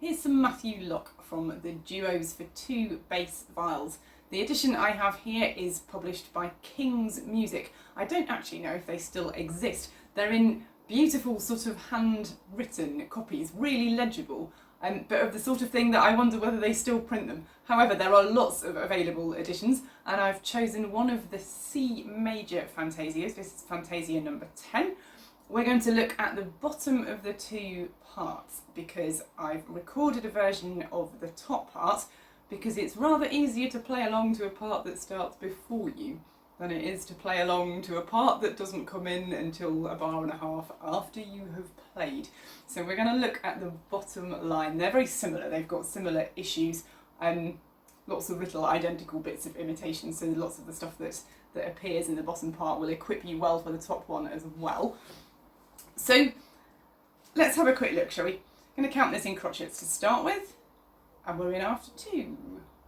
Here's some Matthew Locke from the Duos for 2 bass viols. The edition I have here is published by King's Music. I don't actually know if they still exist. They're in beautiful sort of handwritten copies, really legible, but of the sort of thing that I wonder whether they still print them. However, there are lots of available editions, and I've chosen one of the C major Fantasies. This is Fantasia number 10. We're going to look at the bottom of the 2 parts because I've recorded a version of the top part because it's rather easier to play along to a part that starts before you than it is to play along to a part that doesn't come in until a bar and a half after you have played. So we're going to look at the bottom line. They're very similar, they've got similar issues, lots of little identical bits of imitation, so lots of the stuff that appears in the bottom part will equip you well for the top one as well. So let's have a quick look, shall we? I'm going to count this in crotchets to start with, and we're in after 2.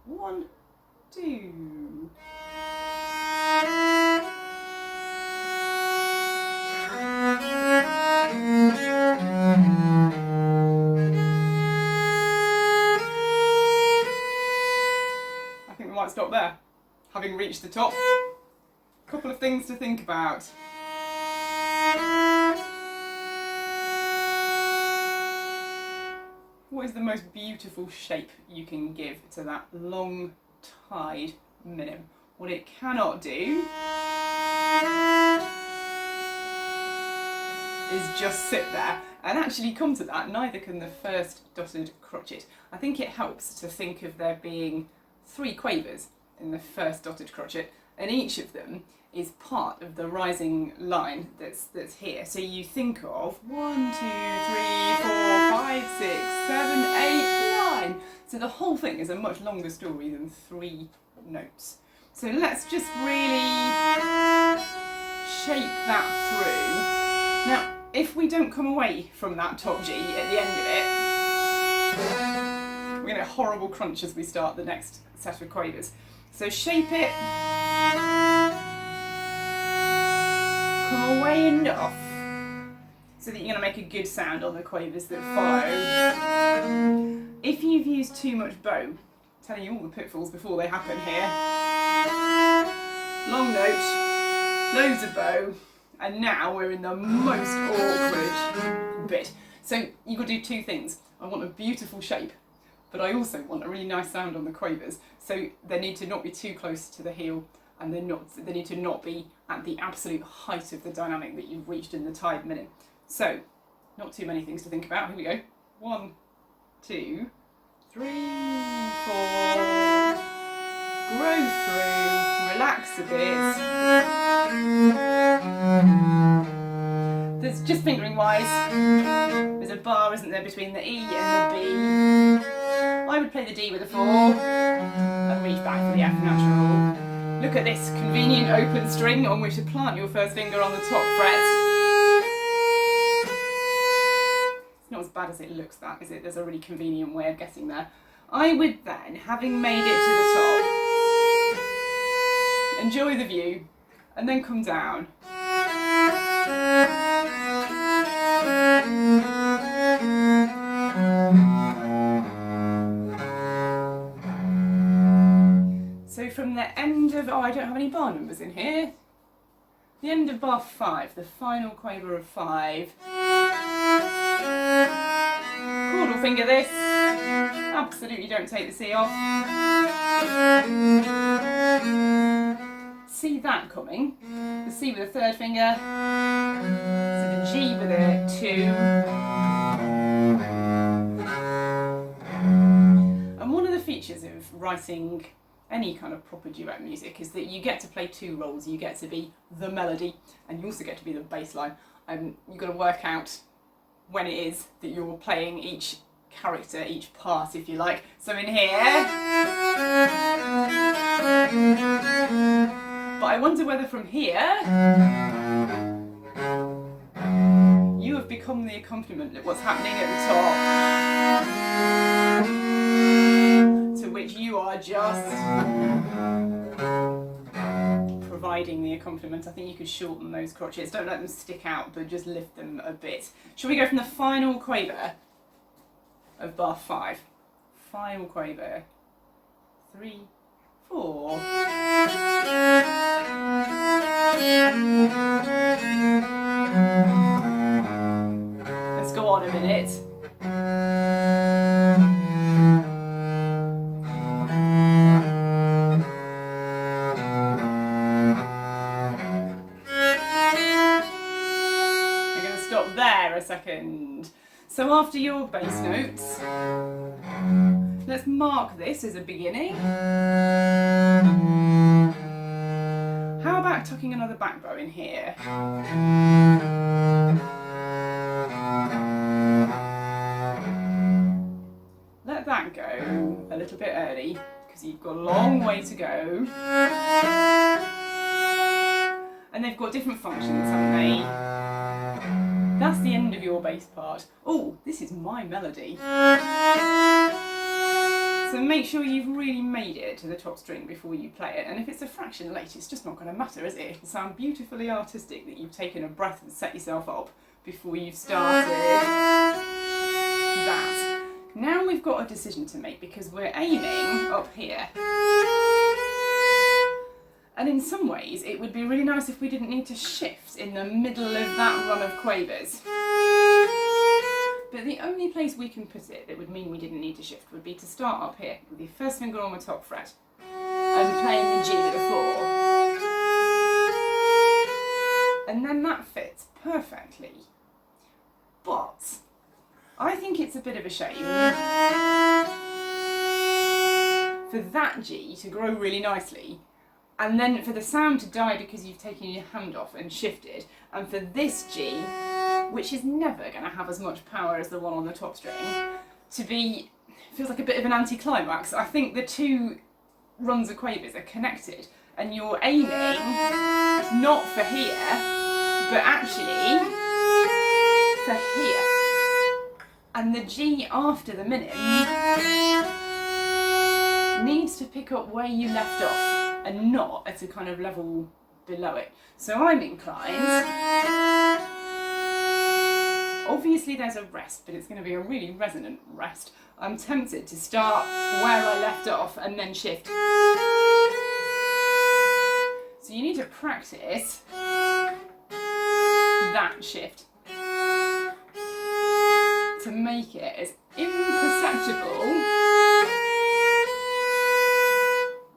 1, 2. I think we might stop there, having reached the top. A couple of things to think about. What is the most beautiful shape you can give to that long tied minim? What it cannot do is just sit there and actually come to that. Neither can the first dotted crotchet. I think it helps to think of there being 3 quavers in the first dotted crotchet, and each of them is part of the rising line that's here. So you think of 1, 2, 3, 4, 5, 6, 7, 8, 9. So the whole thing is a much longer story than 3 notes. So let's just really shape that through. Now, if we don't come away from that top G at the end of it, we're going to get a horrible crunch as we start the next set of quavers. So shape it. Come away enough so that you're going to make a good sound on the quavers that follow. If you've used too much bow, I'm telling you all the pitfalls before they happen here. Long note, loads of bow, and now we're in the most awkward bit. So you've got to do 2 things. I want a beautiful shape, but I also want a really nice sound on the quavers. So they need to not be too close to the heel, and they need to not be at the absolute height of the dynamic that you've reached in the tied minim. So, not too many things to think about. Here we go. 1, 2, 3, 4. Grow through. Relax a bit. There's just fingering wise. There's a bar, isn't there, between the E and the B. I would play the D with a 4 and reach back for the F natural. Look at this convenient open string on which to plant your first finger on the top fret. It's not as bad as it looks, that, is it? There's a really convenient way of getting there. I would then, having made it to the top, enjoy the view, and then come down. So from the end of, I don't have any bar numbers in here. The end of bar 5, the final quaver of 5. Chordal finger this. Absolutely don't take the C off. See that coming. The C with a 3rd finger. So the G with a 2. And one of the features of writing any kind of proper duet music is that you get to play 2 roles. You get to be the melody and you also get to be the bass line. You've got to work out when it is that you're playing each character, each part, if you like. So in here, but I wonder whether from here you have become the accompaniment of what's happening at the top, to which you are just providing the accompaniment. I think you could shorten those crotchets. Don't let them stick out, but just lift them a bit. Shall we go from the final quaver of bar 5. Final quaver. 3, 4. Let's go on a minute. We're going to stop there a second. So after your bass notes, let's mark this as a beginning. How about tucking another back bow in here? Let that go a little bit early because you've got a long way to go. And they've got different functions, haven't they? That's the end of your bass part. Oh, this is my melody. So make sure you've really made it to the top string before you play it. And if it's a fraction late, it's just not going to matter, is it? It'll sound beautifully artistic that you've taken a breath and set yourself up before you've started that. Now we've got a decision to make because we're aiming up here. And in some ways, it would be really nice if we didn't need to shift in the middle of that run of quavers. But the only place we can put it that would mean we didn't need to shift would be to start up here with your first finger on the top fret and playing the G with a 4. And then that fits perfectly. But I think it's a bit of a shame for that G to grow really nicely and then for the sound to die because you've taken your hand off and shifted, and for this G, which is never going to have as much power as the one on the top string, to be, feels like a bit of an anticlimax. I think the two runs of quavers are connected and you're aiming not for here, but actually for here. And the G after the minim needs to pick up where you left off and not at a kind of level below it. So I'm inclined, obviously there's a rest, but it's going to be a really resonant rest. I'm tempted to start where I left off and then shift. So you need to practice that shift to make it as imperceptible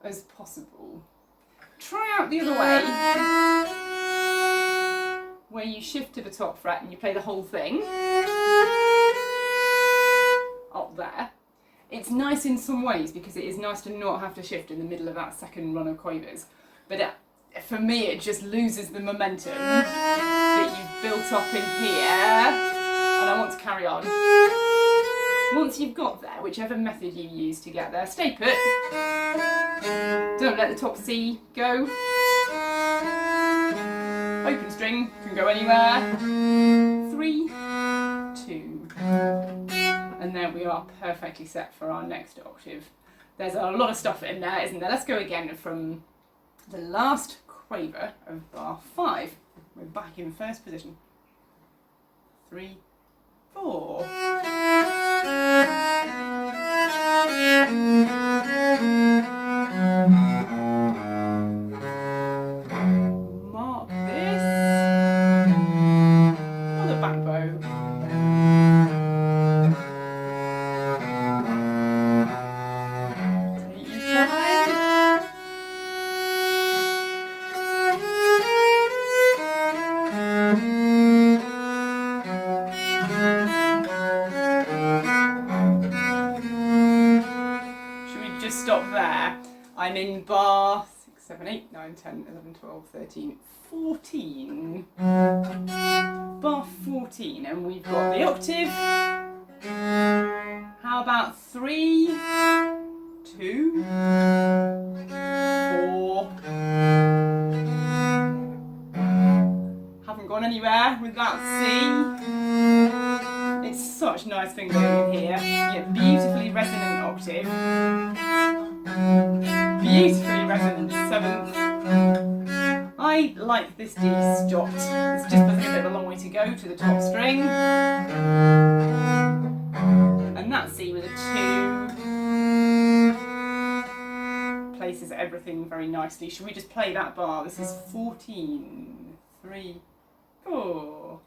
as possible. Try out the other way, where you shift to the top fret and you play the whole thing up there. It's nice in some ways because it is nice to not have to shift in the middle of that second run of quavers, but for me it just loses the momentum that you've built up in here, and I want to carry on. Once you've got there, whichever method you use to get there, stay put. Don't let the top C go. Open string can go anywhere. 3, 2. And there we are, perfectly set for our next octave. There's a lot of stuff in there, isn't there? Let's go again from the last quaver of bar 5. We're back in first position. 3, 4. Mark this. Or the back bow. Take your time. Stop there. I'm in bar 6, 7, 8, 9, 10, 11, 12, 13, 14. Bar 14, and we've got the octave. How about 3, 2, 4. Haven't gone anywhere with that C. It's such nice fingering in here. Yeah, beautifully resonant octave. Beautifully resonant 7th. I like this D stopped. It's just there's a bit of a long way to go to the top string. And that's everything very nicely. Should we just play that bar? This is 14, 3, 4.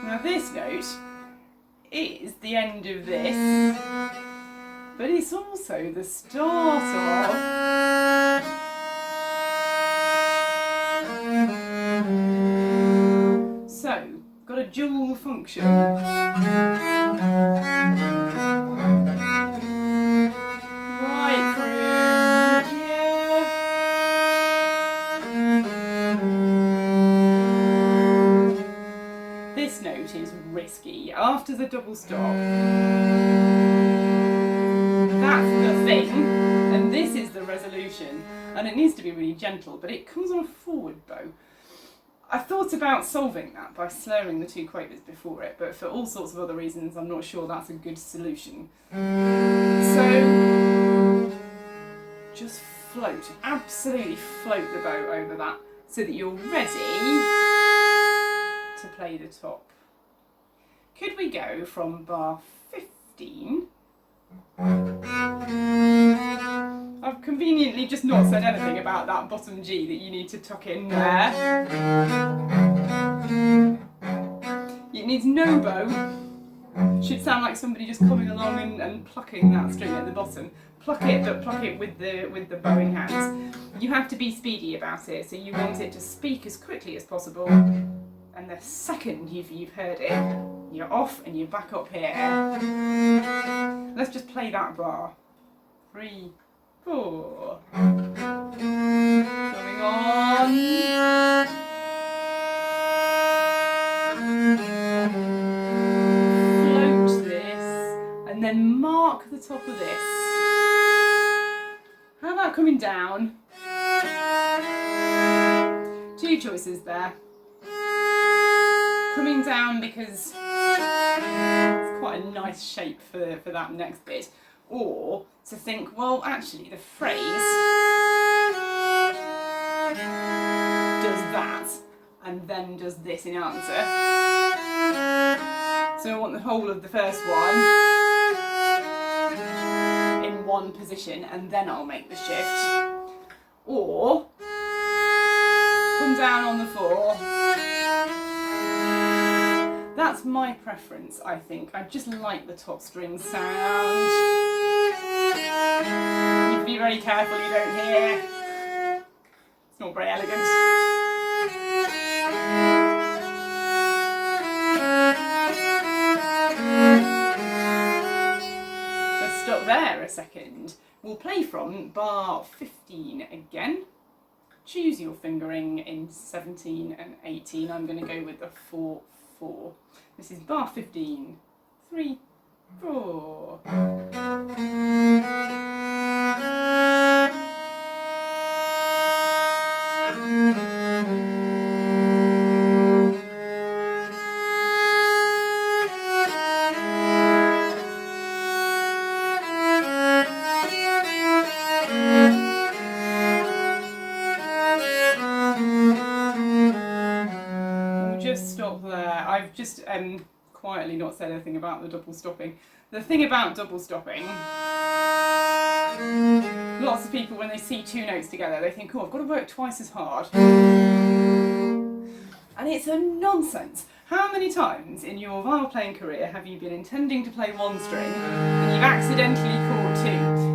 Now this note is the end of this, but it's also the start of so, got a dual function. Right through here. This note is risky. After the double stop, that's the thing, and this is the resolution, and it needs to be really gentle, but it comes on a forward bow. I thought about solving that by slurring the two quavers before it, but for all sorts of other reasons I'm not sure that's a good solution. So just float, absolutely float the bow over that so that you're ready to play the top. Could we go from bar 15? I've conveniently just not said anything about that bottom G that you need to tuck in there. It needs no bow. Should sound like somebody just coming along and plucking that string at the bottom. Pluck it, but pluck it with the bowing hands. You have to be speedy about it, so you want it to speak as quickly as possible. And the second you've heard it, you're off and you're back up here. Let's just play that bar. 3, 4. Going on. Float this, and then mark the top of this. How about coming down? Two choices there. Coming down because it's quite a nice shape for that next bit, or to think, well, actually the phrase does that and then does this in answer. So I want the whole of the first one in one position and then I'll make the shift, or come down on the 4. That's my preference, I think. I just like the top string sound. You have to be very careful you don't hear. It's not very elegant. Let's stop there a second. We'll play from bar 15 again. Choose your fingering in 17 and 18. I'm going to go with the 4, 4. This is bar 15, 3, 4. Just stop there. I've just quietly not said anything about the double stopping. The thing about double stopping, lots of people when they see two notes together they think, oh, I've got to work twice as hard. And it's a nonsense. How many times in your viol playing career have you been intending to play one string and you've accidentally caught 2?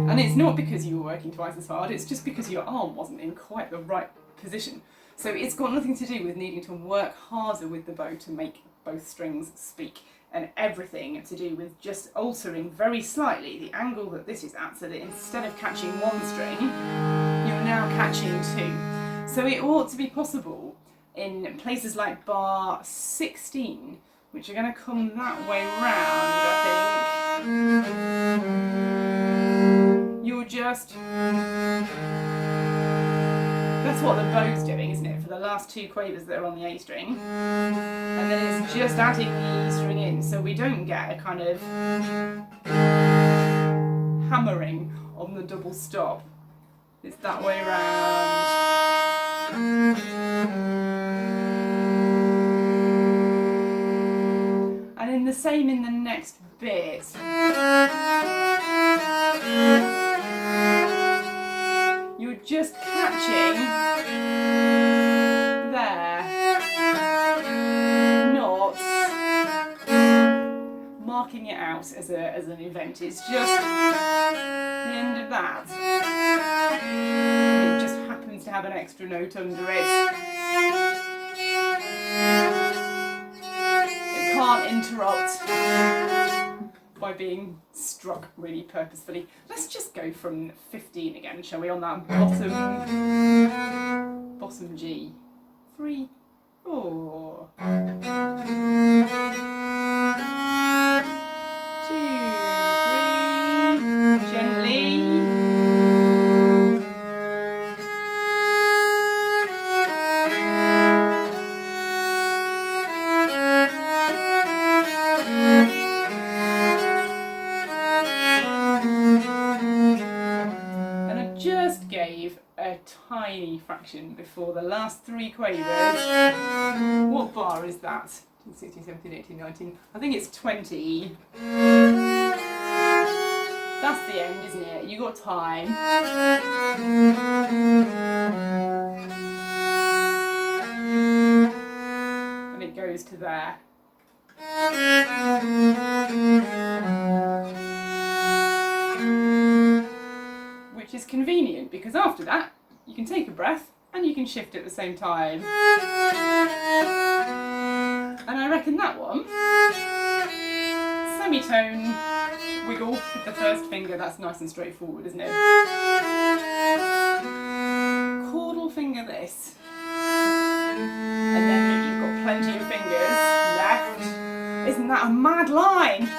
And it's not because you were working twice as hard, it's just because your arm wasn't in quite the right position. So it's got nothing to do with needing to work harder with the bow to make both strings speak, and everything to do with just altering very slightly the angle that this is at, so that instead of catching one string, you're now catching 2. So it ought to be possible in places like bar 16, which are going to come that way round, I think. You're just... That's what the bow's doing, isn't it, for the last 2 quavers that are on the A string. And then it's just adding the E string in, so we don't get a kind of hammering on the double stop. It's that way round. And in the same in the next bit. You're just catching there, not marking it out as an event. It's just the end of that. It just happens to have an extra note under it. It can't interrupt by being struck really purposefully. Let's just go from 15 again, shall we, on that bottom G. 3, 4. 2, 3, gently. Tiny fraction before the last 3 quavers. What bar is that? 16, 17, 18, 19. I think it's 20. That's the end, isn't it? You got time. And it goes to there. Which is convenient because after that you can take a breath and you can shift at the same time. And I reckon that one, semitone wiggle with the first finger, that's nice and straightforward, isn't it? Chordal finger this. And then you've got plenty of fingers left. Isn't that a mad line?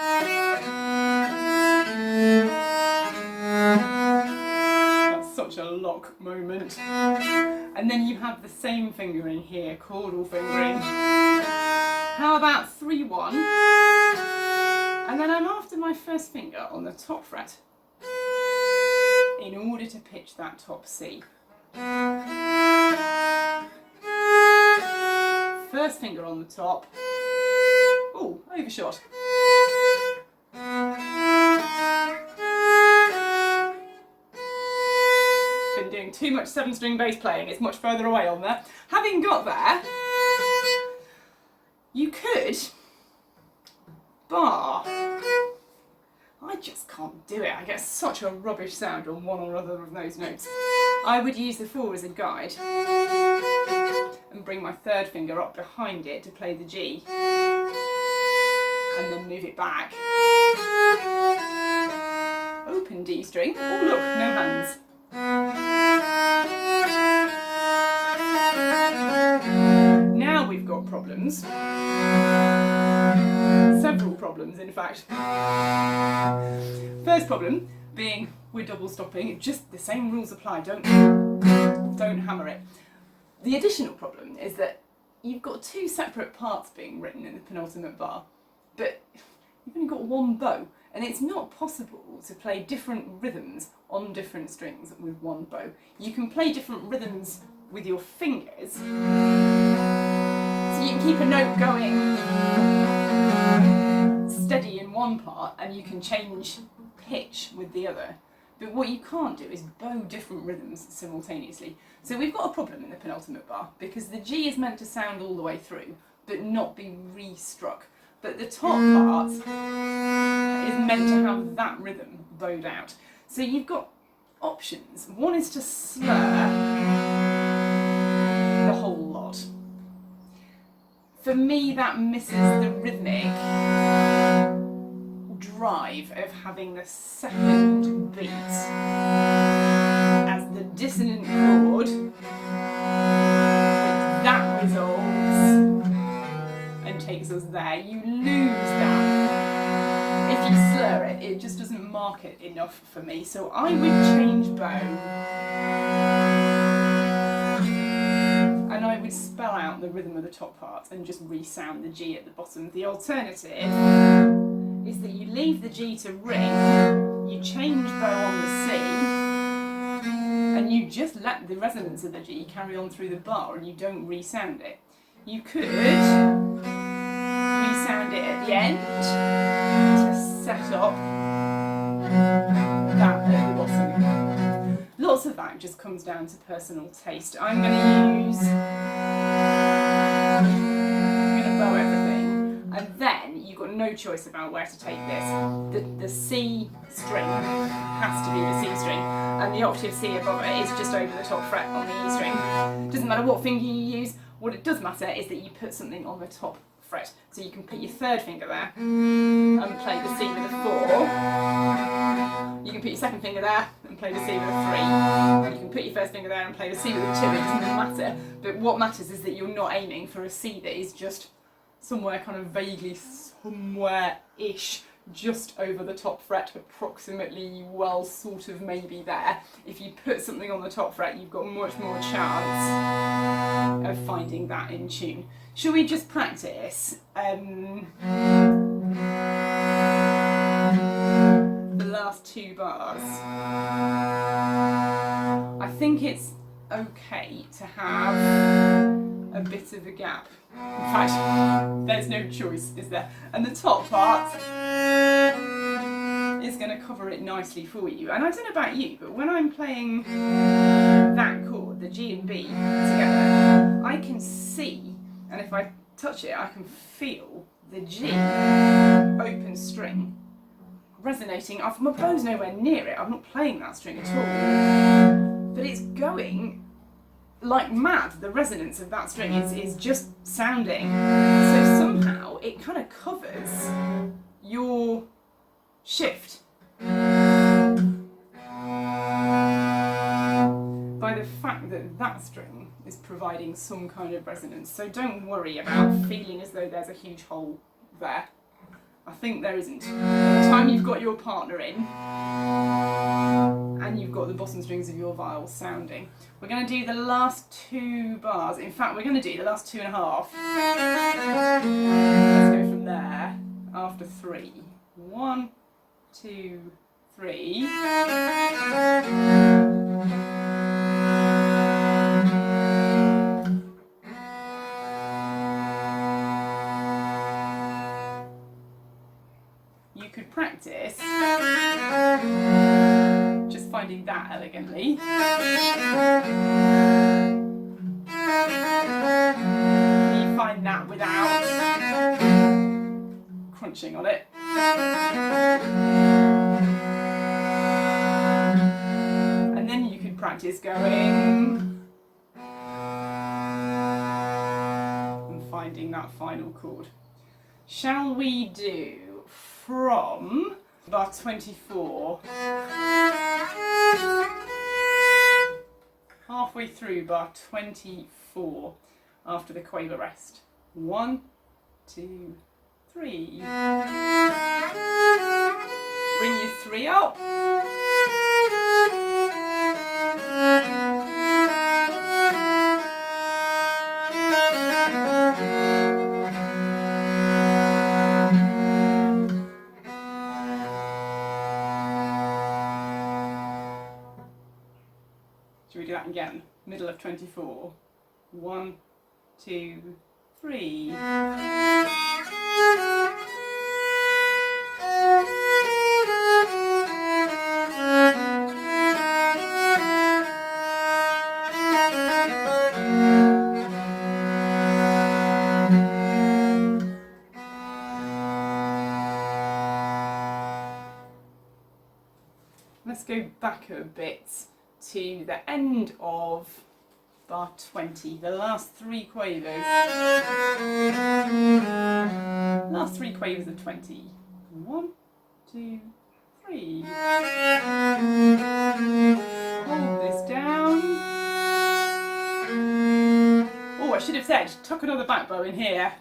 Such a Locke moment. And then you have the same fingering here, chordal fingering. How about 3-1? And then I'm after my first finger on the top fret in order to pitch that top C. First finger on the top. Oh, overshot. Doing too much 7-string bass playing, it's much further away on there. Having got there, you could bar. I just can't do it. I get such a rubbish sound on one or other of those notes. I would use the 4 as a guide and bring my third finger up behind it to play the G and then move it back. Open D string. Oh look, no hands. Now we've got problems. Several problems, in fact. First problem being we're double stopping. Just the same rules apply. Don't hammer it. The additional problem is that you've got 2 separate parts being written in the penultimate bar, but you've only got 1 bow. And it's not possible to play different rhythms on different strings with 1 bow. You can play different rhythms with your fingers. So you can keep a note going steady in one part and you can change pitch with the other. But what you can't do is bow different rhythms simultaneously. So we've got a problem in the penultimate bar because the G is meant to sound all the way through but not be re-struck. But the top part is meant to have that rhythm bowed out. So you've got options. One is to slur the whole lot. For me, that misses the rhythmic drive of having the second beat as the dissonant chord with that resolves and takes us there. You lose that. If you slur it, it just doesn't mark it enough for me. So I would change bow and I would spell out the rhythm of the top part and just resound the G at the bottom. The alternative is that you leave the G to ring, you change bow on the C, and you just let the resonance of the G carry on through the bar and you don't resound it. You could resound it at the end to set up that at the bottom. Lots of that just comes down to personal taste. I'm going to bow everything, and then you've got no choice about where to take this. The C string has to be the C string, and the octave C above it is just over the top fret on the E string. Doesn't matter what finger you use, what it does matter is that you put something on the top fret. So you can put your third finger there and play the C with a 4. You can put your second finger there and play the C with a 3. You can put your first finger there and play the C with a 2. It doesn't matter. But what matters is that you're not aiming for a C that is just somewhere kind of vaguely somewhere-ish just over the top fret, approximately, well, sort of maybe there. If you put something on the top fret, you've got much more chance of finding that in tune. Shall we just practice the last 2 bars? I think it's okay to have a bit of a gap. In fact, there's no choice, is there? And the top part is going to cover it nicely for you. And I don't know about you, but when I'm playing that chord, the G and B together, I can see, and if I touch it, I can feel the G open string resonating. My bow's nowhere near it. I'm not playing that string at all. But it's going like mad. The resonance of that string is just sounding. So somehow it kind of covers your shift by the fact that that string is providing some kind of resonance. So don't worry about feeling as though there's a huge hole there. I think there isn't. By the time you've got your partner in and you've got the bottom strings of your viols sounding, we're going to do the last 2 bars. In fact, we're going to do the last 2.5. Let's go from there after 3. 1, 2, 3. You could practice just finding that elegantly. You find that without crunching on it. And then you could practice going and finding that final chord. Shall we do from bar 24, halfway through bar 24 after the quaver rest? 1, 2, 3. Bring your 3 up. Should we do that again? Middle of 24. 1, 2, 3. Let's go back a bit to the end of bar 20, the last 3 quavers. Last 3 quavers of 20. 1, 2, 3. Hold this down. Oh, I should have said, tuck another back bow in here.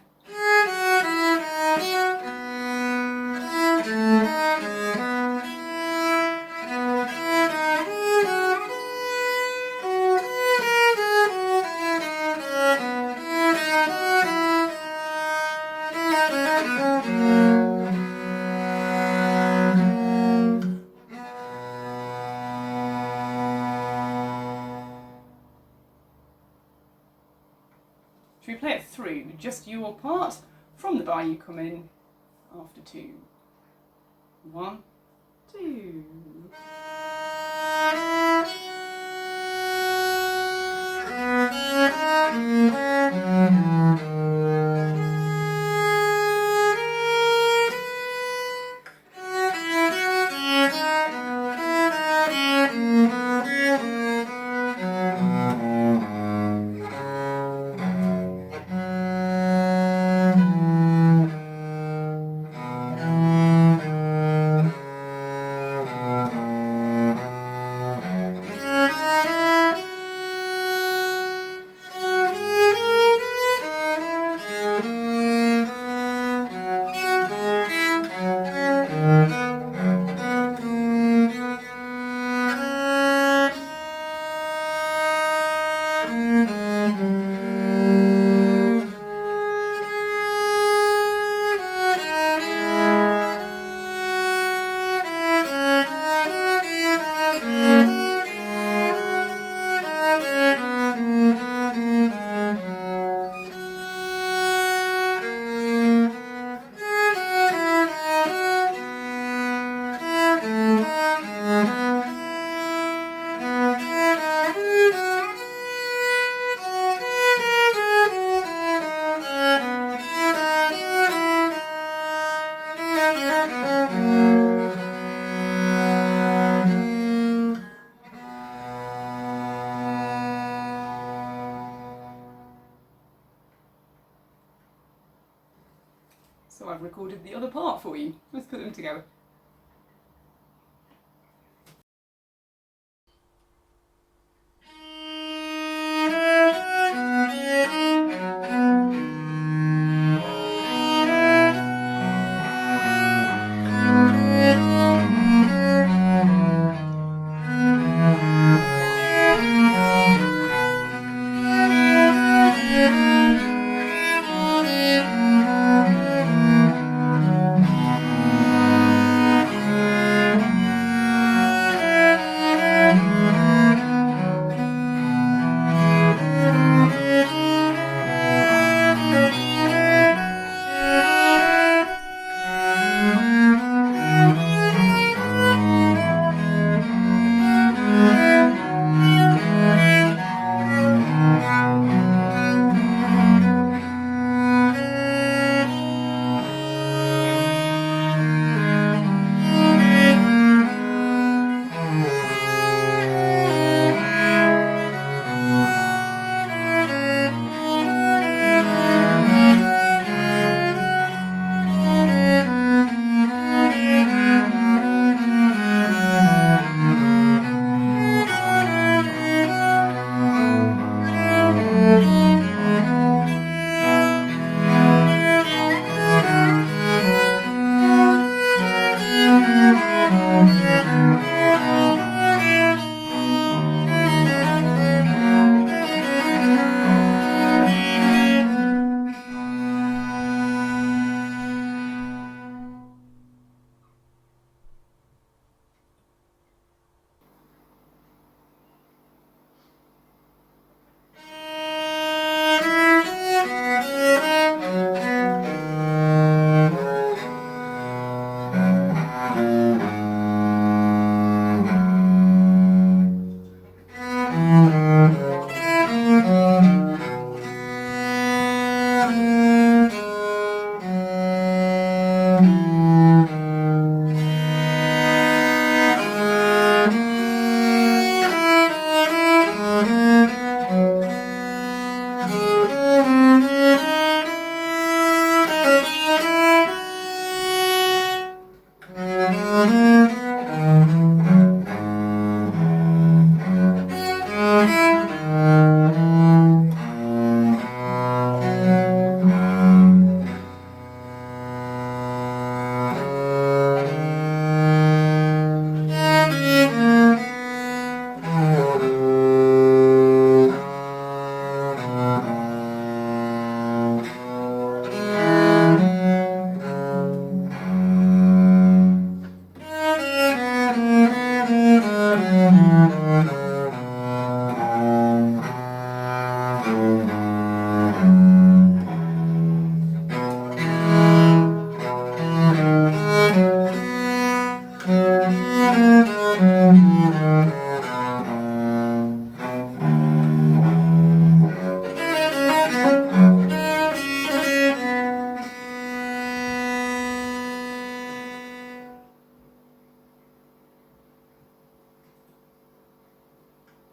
Should we play it through just your part From the bar you come in after 2. 1, 2. So I've recorded the other part for you. Let's put them together.